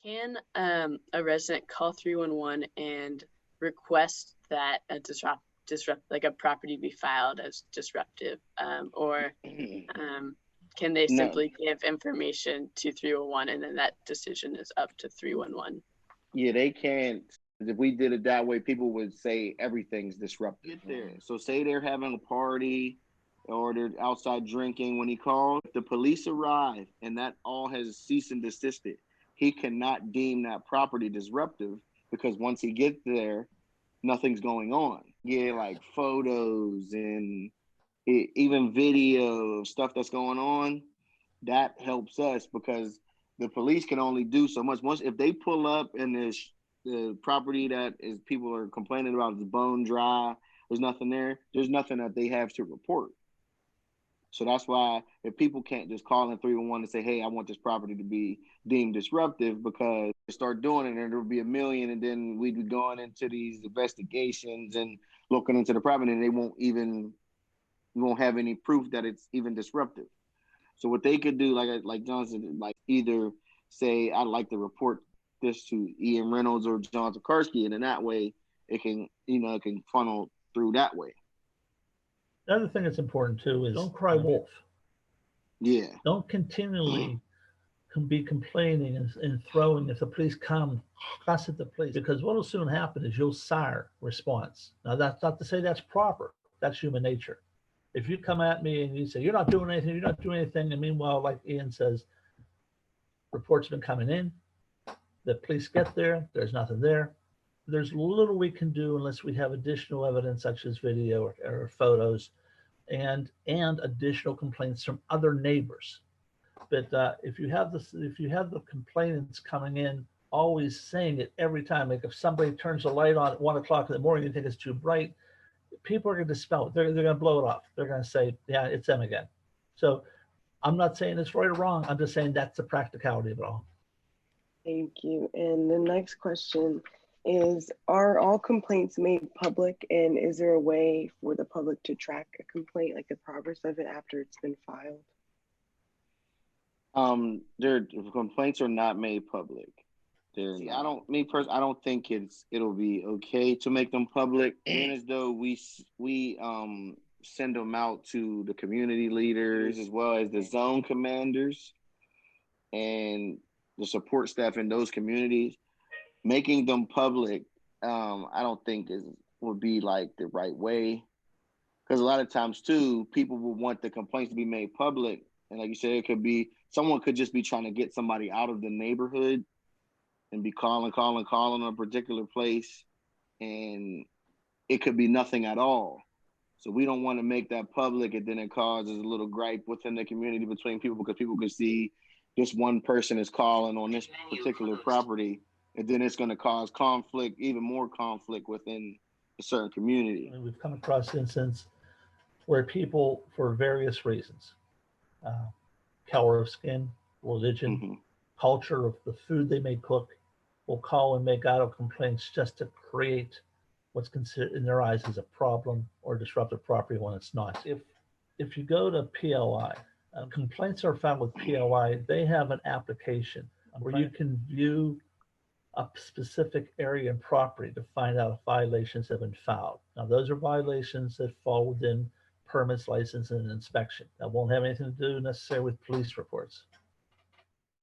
Can a resident call 311 and request that a like a property be filed as disruptive, or can they No. simply give information to 311 and then that decision is up to 311? Yeah, they can't. If we did it that way, people would say everything's disruptive. Get there. So say they're having a party or they're outside drinking. When he calls, if the police arrive and that all has cease and desisted, he cannot deem that property disruptive, because once he gets there, nothing's going on. Yeah, like photos and even video of stuff that's going on, that helps us, because the police can only do so much. Once if they pull up and the property that is people are complaining about is bone dry, there's nothing there. There's nothing that they have to report. So that's why if people can't just call in 311 and say, hey, I want this property to be deemed disruptive, because they start doing it and there'll be a million, and then we'd be going into these investigations and looking into the property, and we won't have any proof that it's even disruptive. So what they could do, like Johnson, like either say, I'd like to report this to Ian Reynolds or John Tokarski, and in that way it can funnel through that way. The other thing that's important too is don't cry wolf. Yeah. Don't continually be complaining and throwing. If the police come, cuss at the police, because what will soon happen is you'll sire response. Now that's not to say that's proper. That's human nature. If you come at me and you say, you're not doing anything, and meanwhile, like Ian says, reports have been coming in, the police get there, there's nothing there. There's little we can do unless we have additional evidence, such as video or photos, and additional complaints from other neighbors. But if you have the complainants coming in, always saying it every time, like if somebody turns the light on at 1 o'clock in the morning, you think it's too bright, people are going to dispel it. They're going to blow it off. They're going to say, yeah, it's them again. So I'm not saying it's right or wrong. I'm just saying that's the practicality of it all. Thank you. And the next question is, are all complaints made public, and is there a way for the public to track a complaint, like the progress of it after it's been filed? Their complaints are not made public. I don't think it'll be okay to make them public, and as though we send them out to the community leaders as well as the zone commanders and the support staff in those communities. Making them public, I don't think would be like the right way, because a lot of times too, people will want the complaints to be made public, and like you said, it could be someone could just be trying to get somebody out of the neighborhood and be calling a particular place, and it could be nothing at all. So we don't want to make that public, and then it causes a little gripe within the community between people, because people could see this one person is calling on this particular property, and then it's going to cause conflict, even more conflict within a certain community. We've come across instances where people, for various reasons, color of skin, religion, culture of the food they may cook, will call and make out of complaints just to create what's considered in their eyes as a problem or disruptive property when it's not. If you go to PLI, complaints are filed with PLI, they have an application where you can view a specific area and property to find out if violations have been filed. Now, those are violations that fall within permits, license, and inspection. That won't have anything to do necessarily with police reports.